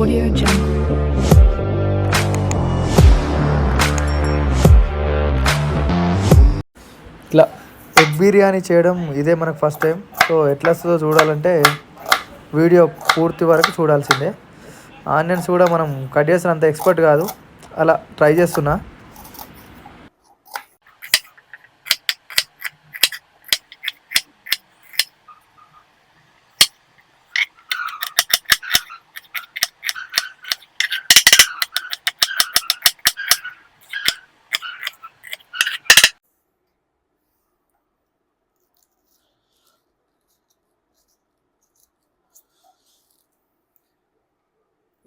Audio Jungle. ఇట్లా egg biryani చేయడం ఇదే మనకు ఫస్ట్ టైం. సో ఎట్లా వస్తుందో చూడాలంటే వీడియో పూర్తి వరకు చూడాల్సిందే. ఆనియన్స్ కూడా మనం కట్ చేసిన అంత ఎక్స్పర్ట్ కాదు, అలా ట్రై చేస్తున్నా.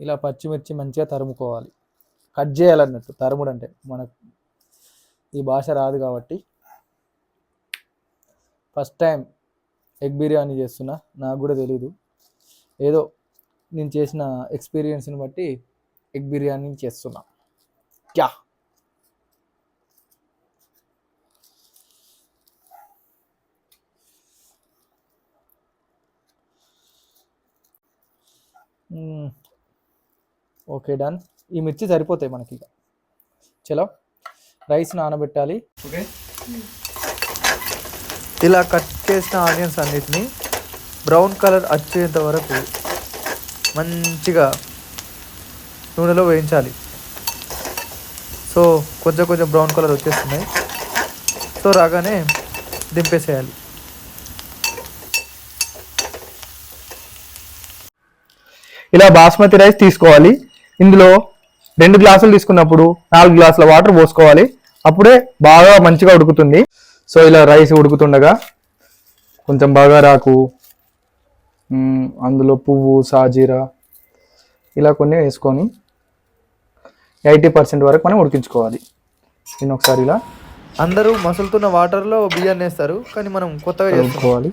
ఇలా పచ్చిమిర్చి మంచిగా తరుముకోవాలి, కట్ చేయాలన్నట్టు. తరుముడు అంటే మనకు ఈ భాష రాదు కాబట్టి ఫస్ట్ టైం ఎగ్ బిర్యానీ చేస్తున్నా, నాకు కూడా తెలీదు. ఏదో నేను చేసిన ఎక్స్పీరియన్స్ని బట్టి ఎగ్ బిర్యానీ చేస్తున్నా. క్యా ఓకే, డన్. ఈ మిర్చి సరిపోతాయి మనకి. ఇక చలో రైస్ నానబెట్టాలి. ఓకే, ఇలా కట్ చేసిన ఆనియన్స్ అన్నిటినీ బ్రౌన్ కలర్ వచ్చేంత వరకు మంచిగా నూనెలో వేయించాలి. సో కొంచెం కొంచెం బ్రౌన్ కలర్ వచ్చేస్తున్నాయి. సో రాగానే దింపేసేయాలి. ఇలా బాస్మతి రైస్ తీసుకోవాలి. ఇందులో 2 గ్లాసులు తీసుకున్నప్పుడు 4 గ్లాసుల వాటర్ పోసుకోవాలి. అప్పుడే బాగా మంచిగా ఉడుకుతుంది. సో ఇలా రైస్ ఉడుకుతుండగా కొంచెం బగారాకు, అందులో పువ్వు, సాజీరా ఇలా కొన్ని వేసుకొని 80% వరకు మనం ఉడికించుకోవాలి. దీన్ని ఒకసారి ఇలా అందరూ మసులుతున్న వాటర్లో బియ్యాన్ని వేస్తారు, కానీ మనం కొత్తగా చేసుకోవాలి.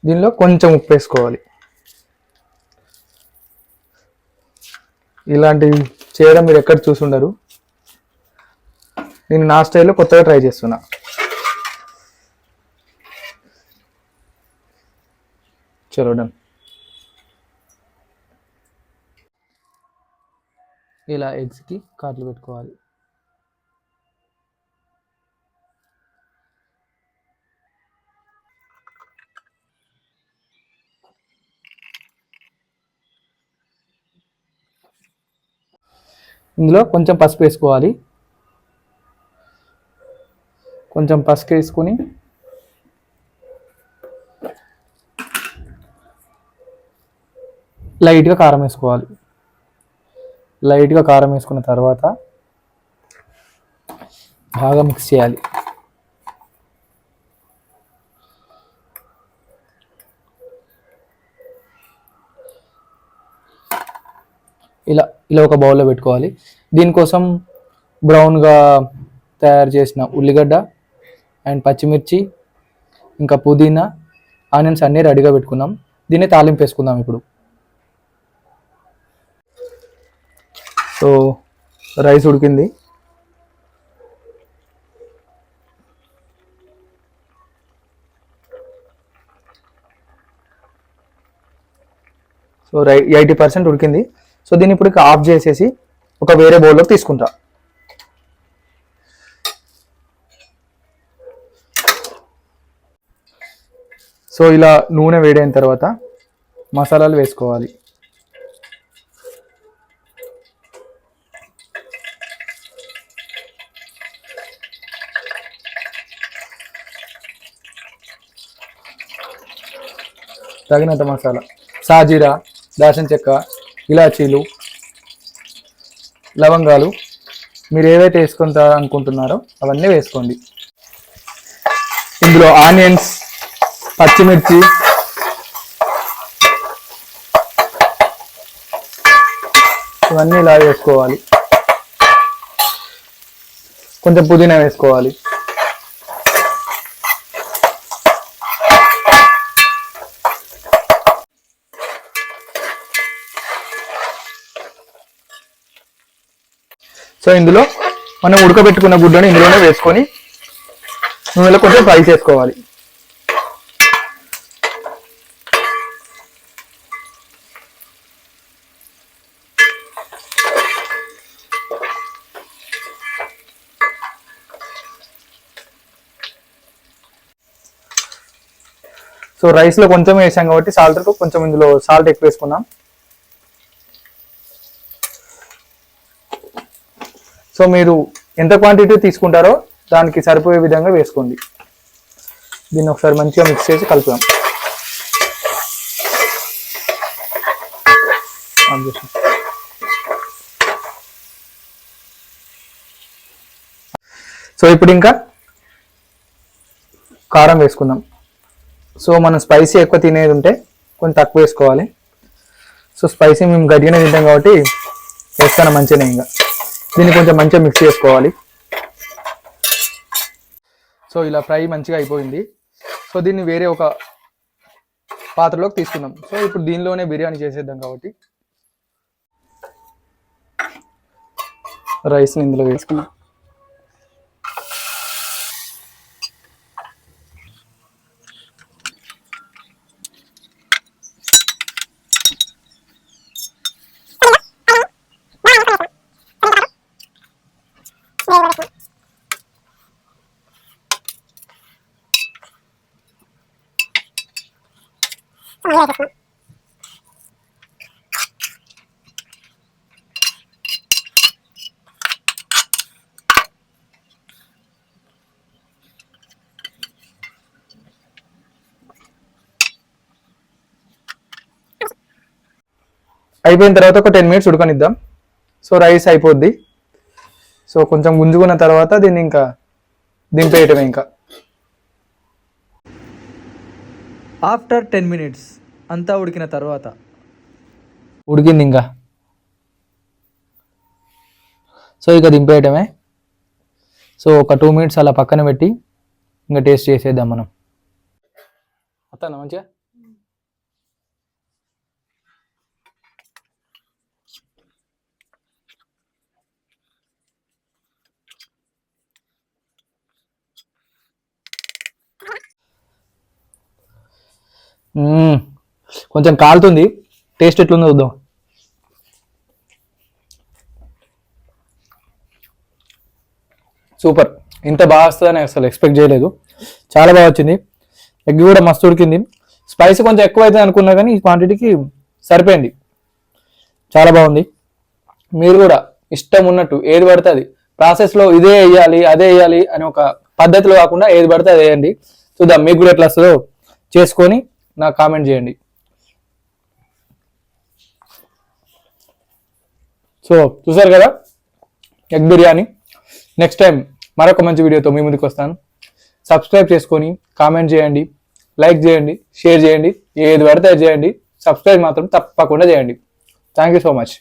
దీనిలో కొంచెం ఉప్పు వేసుకోవాలి. ఇలాంటివి చేయడం మీరు ఎక్కడ చూసుండరు. నేను నా స్టైల్లో కొత్తగా ట్రై చేస్తున్నా. చలో డన్. ఇలా ఎగ్స్కి కాట్లు పెట్టుకోవాలి. ఇందులో కొంచెం పసుపు వేసుకోవాలి. కొంచెం పసుపు వేసుకొని లైట్గా కారం వేసుకోవాలి. లైట్గా కారం వేసుకున్న తర్వాత బాగా మిక్స్ చేయాలి. ఇలా ఇలా ఒక బౌల్లో పెట్టుకోవాలి. దీనికోసం బ్రౌన్గా తయారు చేసిన ఉల్లిగడ్డ అండ్ పచ్చిమిర్చి, ఇంకా పుదీనా, ఆనియన్స్ అన్నీ రెడీగా పెట్టుకుందాం. దీన్ని తాలింపు వేసుకుందాం ఇప్పుడు. సో రైస్ ఉడికింది. సో 80% ఉడికింది. సో దీన్ని ఇప్పుడు ఆఫ్ చేసేసి ఒక వేరే బౌల్లోకి తీసుకుంటా. సో ఇలా నూనె వేడైన తర్వాత మసాలాలు వేసుకోవాలి. తగినంత మసాలా, సాజీరా, దాల్చిన చెక్క, ఇలాచీలు, లవంగాలు, మీరు ఏవైతే వేసుకుంటా అనుకుంటున్నారో అవన్నీ వేసుకోండి. ఇందులో ఆనియన్స్, పచ్చిమిర్చి, ఇవన్నీ ఇలా వేసుకోవాలి. కొంచెం పుదీనా వేసుకోవాలి. సో ఇందులో మనం ఉడకబెట్టుకున్న గుడ్డని ఇందులోనే వేసుకొని నూనెలో కొంచెం ఫ్రై చేసుకోవాలి. సో రైస్లో కొంచెం వేసాం కాబట్టి సాల్ట్ కొంచెం ఇందులో సాల్ట్ ఎక్కువ వేసుకుందాం. సో మీరు ఎంత క్వాంటిటీ తీసుకుంటారో దానికి సరిపోయే విధంగా వేసుకోండి. దీన్ని ఒకసారి మంచిగా మిక్స్ చేసి కలుపుదాం. సో ఇప్పుడు ఇంకా కారం వేసుకుందాం. సో మనం స్పైసీ ఎక్కువ తినేది ఉంటే కొంచెం తక్కువ వేసుకోవాలి. సో స్పైసీ మేము గట్టిగానే తింటాం కాబట్టి వేస్తాను మంచిగానే. ఇంకా దీన్ని కొంచెం మంచిగా మిక్స్ చేసుకోవాలి. సో ఇలా ఫ్రై మంచిగా అయిపోయింది. సో దీన్ని వేరే ఒక పాత్రలోకి తీసుకుందాం. సో ఇప్పుడు దీనిలోనే బిర్యానీ చేసేద్దాం కాబట్టి రైస్ని ఇందులో వేసుకుందాం. అయిపోయిన తర్వాత ఒక 10 minutes ఉడకనిద్దాం. సో రైస్ అయిపోద్ది. సో కొంచెం గుంజుకున్న తర్వాత దీన్ని ఇంకా దింపేయటమే. ఇంకా ఆఫ్టర్ 10 minutes అంతా ఉడికిన తర్వాత ఉడికింది ఇంకా. సో ఇక దింపేయటమే. సో ఒక 2 minutes అలా పక్కన పెట్టి ఇంకా టేస్ట్ చేసేద్దాం మనం. అత్తానా మంచిగా? కొంచెం కాలుతుంది. టేస్ట్ ఎట్లుందో చూద్దాం. సూపర్. ఇంత బాగా వస్తుందని అసలు ఎక్స్పెక్ట్ చేయలేదు. చాలా బాగా వచ్చింది. ఎగ్ కూడా మస్తు ఉడికింది. స్పైసీ కొంచెం ఎక్కువ అవుతుంది అనుకున్నా కానీ ఈ క్వాంటిటీకి సరిపోయింది. చాలా బాగుంది. మీరు కూడా ఇష్టం ఉన్నట్టు ఏది పడితే అది ప్రాసెస్లో ఇదే వేయాలి అదే వేయాలి అని ఒక పద్ధతిలో కాకుండా ఏది పడితే అది వేయండి. చూద్దాం మీకు కూడా ఎట్లా వస్తుందో చేసుకొని నాకు కామెంట్ చేయండి. సో చూసారు కదా ఎగ్ బిర్యానీ. నెక్స్ట్ టైం మరొక మంచి వీడియోతో మీ ముందుకు వస్తాను. సబ్స్క్రైబ్ చేసుకొని కామెంట్ చేయండి, లైక్ చేయండి, షేర్ చేయండి, ఏది పడితే అది చేయండి. సబ్స్క్రైబ్ మాత్రం తప్పకుండా చేయండి. Thank you so much.